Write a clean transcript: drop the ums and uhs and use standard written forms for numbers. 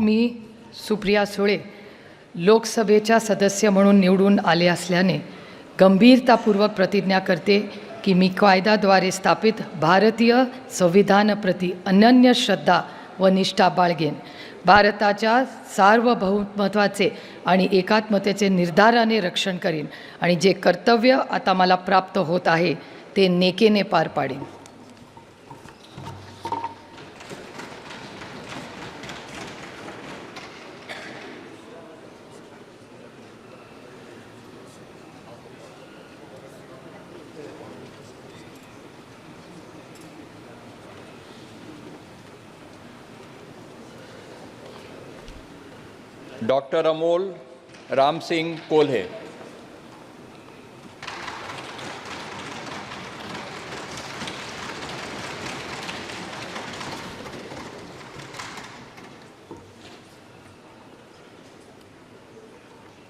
मी सुप्रिया सुळे लोकसभेच्या सदस्य म्हणून निवडून आले असल्याने गंभीरतापूर्वक प्रतिज्ञा करते की मी कायद्याद्वारे स्थापित भारतीय संविधानाप्रती अनन्य श्रद्धा व निष्ठा बाळगेन. भारताच्या सार्वभौमत्वाचे आणि एकात्मतेचे निर्धाराने रक्षण करीन आणि जे कर्तव्य आता मला प्राप्त होत आहे ते नेकेने पार पाडेन. डॉक्टर अमोल राम सिंह कोल्हे.